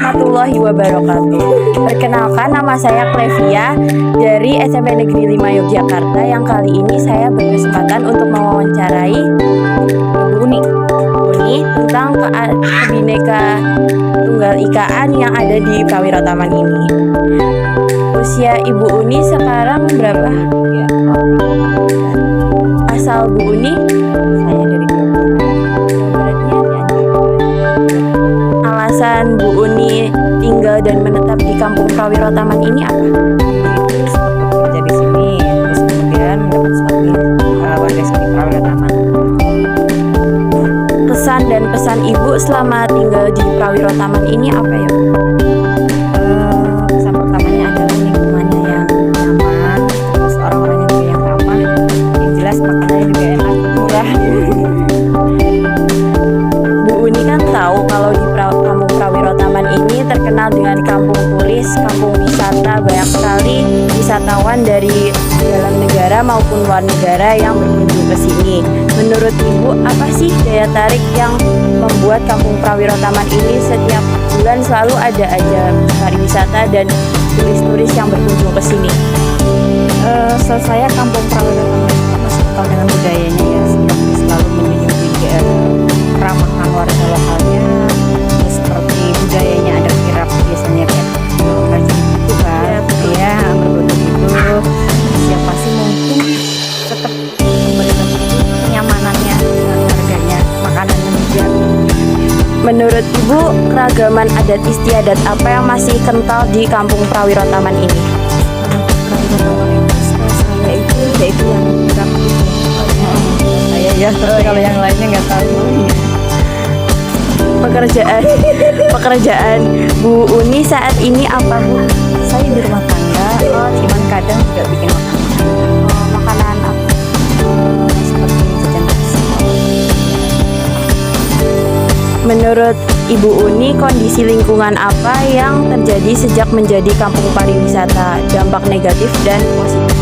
warahmatullahi wabarakatuh. Perkenalkan, nama saya Clevia dari SMP Negeri 5 Yogyakarta, yang kali ini saya berkesempatan untuk mewawancarai Bu Uni tentang Bhinneka Tunggal Ikaan yang ada di Prawiro Taman ini. Usia Ibu Uni sekarang berapa? Ya. Asal Bu Uni? Saya dari alasan Bu Uni tinggal dan menetap di Kampung Prawiro Taman ini apa? Itu sempat bekerja di sini, terus kemudian mendapat status warga sini Prawiro Taman. Kesan dan pesan Ibu selama tinggal di Prawiro Taman ini apa ya? Kesan pertamanya adalah lingkungannya yang nyaman, terus orang-orangnya juga yang ramah, yang jelas makanannya juga enak, murah. Bu Uni kan tahu kalau di Kampung Prawiro Taman ini terkenal dengan kampung turis, kampung wisata. Banyak sekali wisatawan dari dalam negara maupun luar negara yang berkunjung ke sini. Menurut Ibu, apa sih daya tarik yang membuat Kampung Prawiro Taman ini setiap bulan selalu ada aja pariwisata dan turis-turis yang berkunjung ke sini? Saya Kampung Prawiro Taman masih kental dengan budayanya ya, selalu menunjukkan keramahan warga lokalnya, seperti budayanya ada kirap biasanya kayak rajin itu kan, ya berbentuk itu. Siapa sih mungkin tetap memberikan kenyamanannya, harganya, makanannya juga. Menurut Ibu, keragaman adat istiadat apa yang masih kental di Kampung Prawiro Taman ini? Saya itu yaitu yang kirap itu. Saya ya, tapi kalau yang lainnya nggak tahu. Pekerjaan Bu Uni saat ini apa, Bu? Saya di rumah tangga, cuman kadang juga bikin Makanan apa? seperti jajan nasi. Menurut Ibu Uni, kondisi lingkungan apa yang terjadi sejak menjadi kampung pariwisata? Dampak negatif dan positif.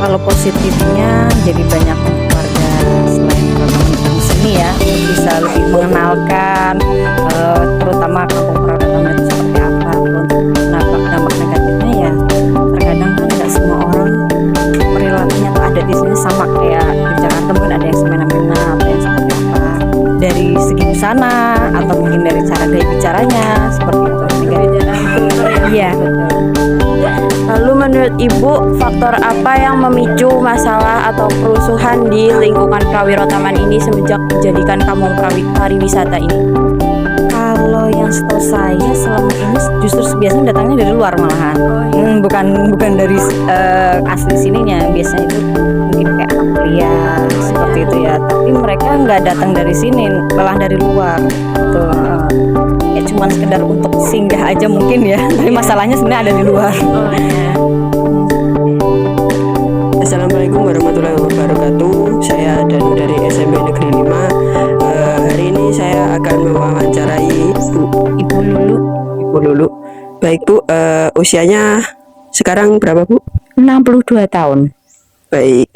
Kalau positifnya jadi banyak warga selain teman-teman di sini ya, bisa lebih mengenalkan terutama Kampung Prawiro Taman itu seperti apa. Dampak negatifnya ya terkadang kan nggak semua orang perilakunya tuh ada di sini sama kayak di Jakarta, mungkin ada yang semena-mena, ada yang seperti apa dari segi busana atau mungkin dari cara gaya bicaranya seperti itu. Iya betul. Lalu menurut Ibu, faktor apa yang memicu masalah atau kerusuhan di lingkungan Prawiro Taman ini semenjak dijadikan kampung pariwisata ini? Kalau yang setahu saya selama ini justru biasanya datangnya dari luar malahan. Bukan dari asli sininya. Biasanya itu mungkin kayak anak kuliah seperti itu ya. Tapi mereka nggak datang dari sini, malah dari luar. Tuh, ya cuman sekedar untuk singgah aja mungkin ya. Tapi masalahnya sebenarnya ada di luar. Assalamualaikum warahmatullahi wabarakatuh. Saya Danu dari SMP Negeri 5. Hari ini saya akan mewawancarai Ibu Lulu. Ibu Lulu. Baik Bu, usianya sekarang berapa Bu? 62 tahun. Baik,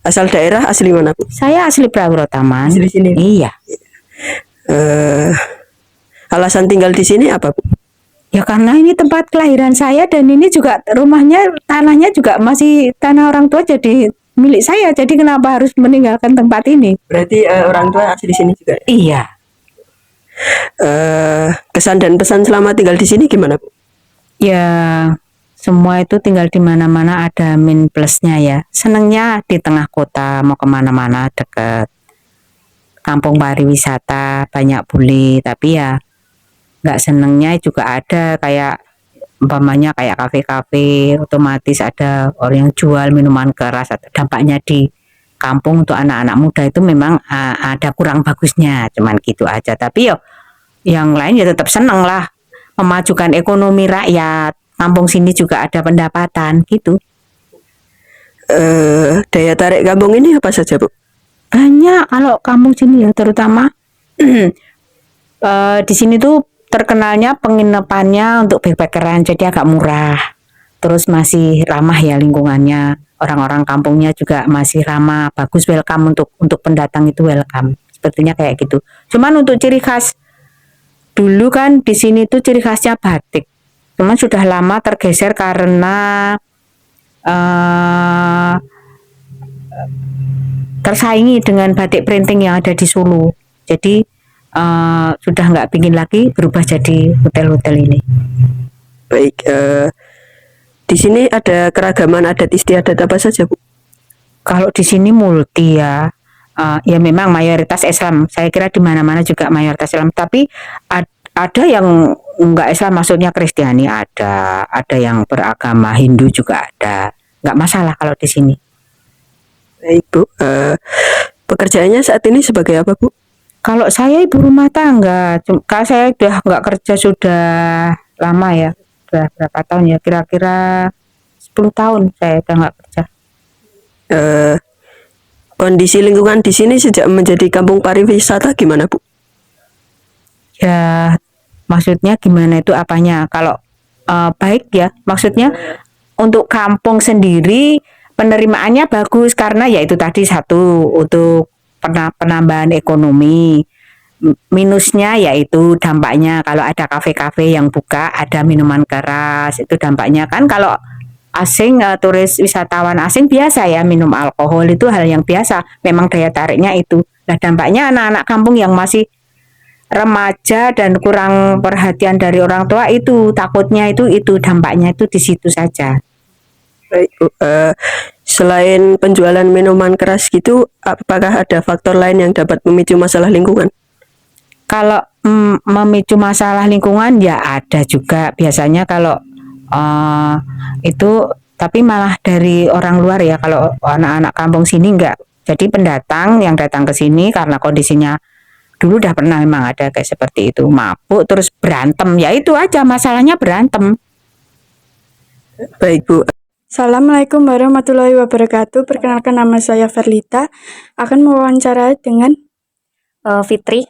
asal daerah asli mana Bu? Saya asli Prawiro Taman. Asli sini. Iya. Alasan tinggal di sini apa Bu? Ya karena ini tempat kelahiran saya dan ini juga rumahnya, tanahnya juga masih tanah orang tua jadi milik saya. Jadi kenapa harus meninggalkan tempat ini? Berarti orang tua asli sini juga. Iya. Kesan dan pesan selama tinggal di sini gimana Bu? Ya semua itu tinggal di mana-mana ada min plusnya ya. Senangnya di tengah kota, mau kemana-mana deket. Kampung pariwisata banyak bule, tapi ya nggak senengnya juga ada kayak umpamanya kayak kafe-kafe, otomatis ada orang yang jual minuman keras. Atau dampaknya di kampung untuk anak-anak muda itu memang ada kurang bagusnya, cuman gitu aja. Tapi yo yang lain ya tetap seneng lah, memajukan ekonomi rakyat. Kampung sini juga ada pendapatan gitu. Daya tarik kampung ini apa saja Bu? Banyak kalau kampung sini ya, terutama di sini tuh terkenalnya penginapannya untuk backpackeran, jadi agak murah. Terus masih ramah ya lingkungannya. Orang-orang kampungnya juga masih ramah, bagus, welcome untuk pendatang itu welcome. Sepertinya kayak gitu. Cuman untuk ciri khas dulu kan di sini tuh ciri khasnya batik. Cuman sudah lama tergeser karena eh, tersaingi dengan batik printing yang ada di Solo. Jadi sudah nggak bikin lagi, berubah jadi hotel-hotel ini. Baik, di sini ada keragaman adat istiadat apa saja, Bu? Kalau di sini multi ya, ya memang mayoritas Islam. Saya kira di mana-mana juga mayoritas Islam. Tapi ada yang nggak Islam, maksudnya Kristiani ada yang beragama Hindu juga ada. Nggak masalah kalau di sini. Baik, Bu. Pekerjaannya saat ini sebagai apa, Bu? Kalau saya ibu rumah tangga, kalau saya udah nggak kerja sudah lama ya, sudah berapa tahun ya? Kira-kira 10 tahun saya udah nggak kerja. Eh, Kondisi lingkungan di sini sejak menjadi kampung pariwisata gimana, Bu? Ya, maksudnya gimana itu apanya? Kalau baik ya, maksudnya untuk kampung sendiri penerimaannya bagus karena ya itu tadi satu untuk penambahan ekonomi. Minusnya yaitu dampaknya kalau ada kafe-kafe yang buka ada minuman keras, itu dampaknya kan kalau asing, turis wisatawan asing biasa ya minum alkohol, itu hal yang biasa, memang daya tariknya itu. Nah dampaknya anak-anak kampung yang masih remaja dan kurang perhatian dari orang tua, itu takutnya itu dampaknya itu di situ saja. Baik, Bu. Selain penjualan minuman keras gitu, apakah ada faktor lain yang dapat memicu masalah lingkungan? Kalau memicu masalah lingkungan ya ada juga biasanya kalau itu, tapi malah dari orang luar ya, kalau anak-anak kampung sini enggak. Jadi pendatang yang datang ke sini karena kondisinya dulu udah pernah memang ada kayak seperti itu, mabuk terus berantem, ya itu aja masalahnya, berantem. Baik, Bu. Assalamualaikum warahmatullahi wabarakatuh. Perkenalkan, nama saya Verlita. Akan mewawancara dengan Fitri.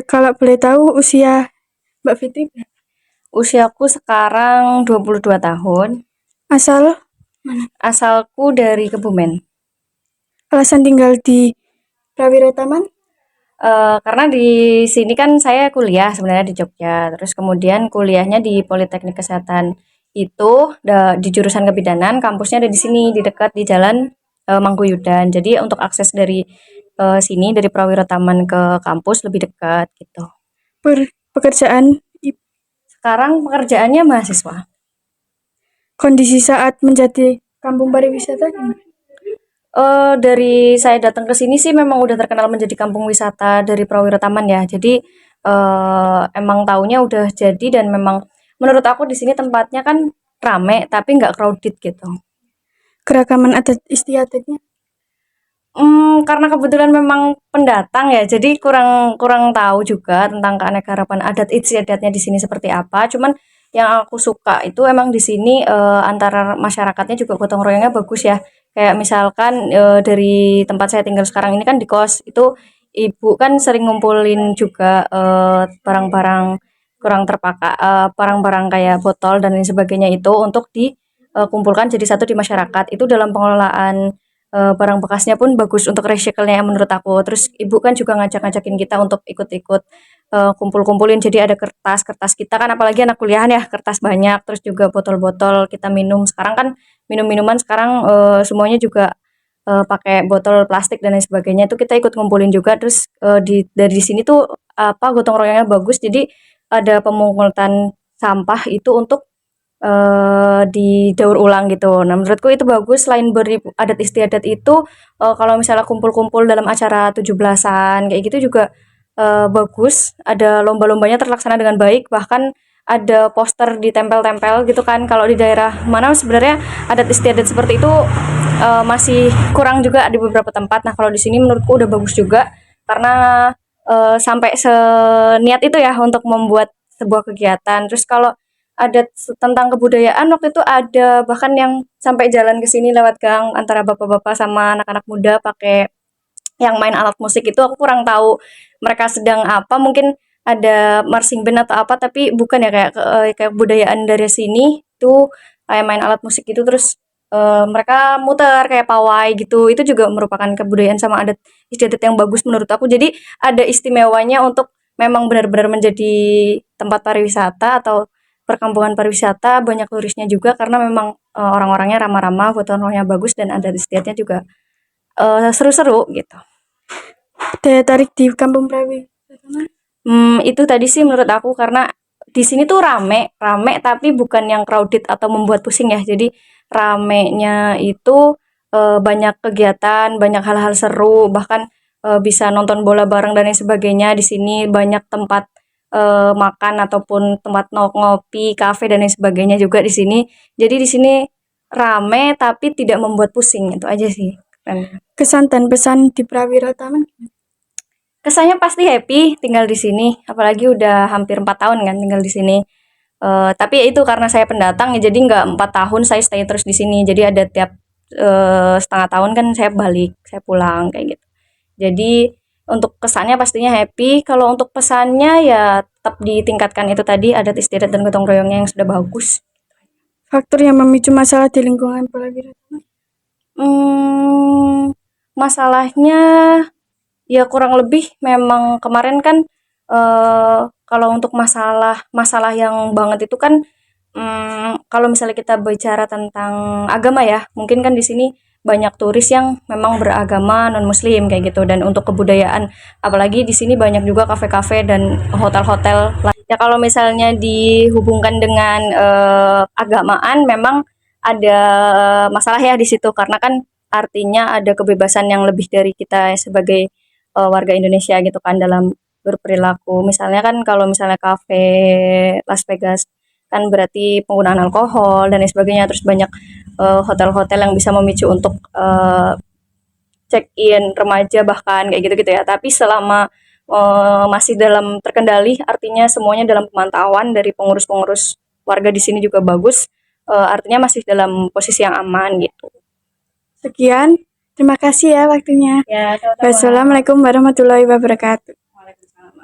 kalau boleh tahu usia Mbak Fitri, Usiaku sekarang 22 tahun. asal, Asalku dari Kebumen. alasan tinggal di Prawiro Taman, Karena di sini kan saya kuliah sebenarnya di Jogja. Terus kemudian kuliahnya di Politeknik Kesehatan itu di jurusan kebidanan. Kampusnya ada di sini di dekat di Jalan Mangguyudan. Jadi untuk akses dari sini dari Prawiro Taman ke kampus lebih dekat gitu. pekerjaan, Sekarang pekerjaannya mahasiswa. kondisi saat menjadi kampung pariwisata gimana? Dari saya datang ke sini sih memang udah terkenal menjadi kampung wisata dari Prawiro Taman ya. Jadi emang taunya udah jadi, dan memang menurut aku di sini tempatnya kan rame tapi nggak crowded gitu. Keragaman adat istiadatnya, Karena kebetulan memang pendatang ya, jadi kurang kurang tahu juga tentang keanekaragaman adat istiadatnya di sini seperti apa. Cuman yang aku suka itu emang di sini antara masyarakatnya juga gotong royongnya bagus ya. Kayak misalkan dari tempat saya tinggal sekarang ini kan di kos, itu ibu kan sering ngumpulin juga barang-barang kurang terpakai, barang-barang kayak botol dan lain sebagainya itu untuk dikumpulkan jadi satu di masyarakat. Itu dalam pengelolaan barang bekasnya pun bagus untuk recycle-nya menurut aku. Terus ibu kan juga ngajak-ngajakin kita untuk ikut-ikut kumpul-kumpulin, jadi ada kertas-kertas kita kan, apalagi anak kuliahan ya, kertas banyak, terus juga botol-botol kita minum. Sekarang kan minum-minuman sekarang semuanya juga pakai botol plastik dan lain sebagainya, itu kita ikut ngumpulin juga. Terus dari sini tuh apa gotong royongnya bagus, jadi ada pemungutan sampah itu untuk didaur ulang gitu. Nah, menurutku itu bagus. Selain adat istiadat itu, kalau misalnya kumpul-kumpul dalam acara 17-an kayak gitu juga bagus. Ada lomba-lombanya terlaksana dengan baik, bahkan ada poster ditempel-tempel gitu kan. Kalau di daerah mana sebenarnya adat istiadat seperti itu masih kurang juga di beberapa tempat. Nah, kalau di sini menurutku udah bagus juga karena sampai seniat itu ya untuk membuat sebuah kegiatan. Terus kalau ada tentang kebudayaan, waktu itu ada bahkan yang sampai jalan ke sini lewat gang antara bapak-bapak sama anak-anak muda pakai yang main alat musik. Itu aku kurang tahu mereka sedang apa, mungkin ada marching band atau apa, tapi bukan ya, kayak kebudayaan dari sini tuh kayak main alat musik gitu. Terus mereka muter kayak pawai gitu, itu juga merupakan kebudayaan sama adat istiadat yang bagus menurut aku. Jadi ada istimewanya untuk memang benar-benar menjadi tempat pariwisata atau perkampungan pariwisata, banyak turisnya juga karena memang orang-orangnya ramah-ramah, foto-fotonya bagus dan adat istiadatnya juga seru-seru gitu. Daya tarik di Kampung Prawi. Itu tadi sih menurut aku karena di sini tuh rame tapi bukan yang crowded atau membuat pusing ya. Jadi ramenya itu banyak kegiatan, banyak hal-hal seru, bahkan bisa nonton bola bareng dan lain sebagainya. Di sini banyak tempat makan ataupun tempat ngopi, kafe dan lain sebagainya juga di sini. Jadi di sini rame tapi tidak membuat pusing, itu aja sih. Kesan dan pesan di Prawiro Taman. Kesannya pasti happy tinggal di sini, apalagi udah hampir 4 tahun kan tinggal di sini. Tapi ya itu karena saya pendatang ya jadi nggak 4 tahun saya stay terus di sini. Jadi ada tiap setengah tahun kan saya balik, saya pulang kayak gitu. Jadi untuk kesannya pastinya happy. Kalau untuk pesannya ya tetap ditingkatkan itu tadi adat istiadat dan gotong royongnya yang sudah bagus. Faktor yang memicu masalah di lingkungan Prawiro Taman. Masalahnya ya kurang lebih memang kemarin kan kalau untuk masalah yang banget itu kan kalau misalnya kita bicara tentang agama ya, mungkin kan di sini banyak turis yang memang beragama non-muslim kayak gitu dan untuk kebudayaan apalagi di sini banyak juga kafe-kafe dan hotel-hotel. Ya kalau misalnya dihubungkan dengan agamaan memang ada masalah ya di situ karena kan artinya ada kebebasan yang lebih dari kita sebagai warga Indonesia gitu kan dalam berperilaku. Misalnya kan kalau misalnya kafe Las Vegas kan berarti penggunaan alkohol dan lain sebagainya. Terus banyak hotel-hotel yang bisa memicu untuk check-in remaja bahkan kayak gitu-gitu ya. Tapi selama masih dalam terkendali, artinya semuanya dalam pemantauan dari pengurus-pengurus warga di sini juga bagus. Artinya masih dalam posisi yang aman gitu. Sekian, terima kasih ya waktunya. Ya, Wassalamualaikum warahmatullahi wabarakatuh. Waalaikumsalam.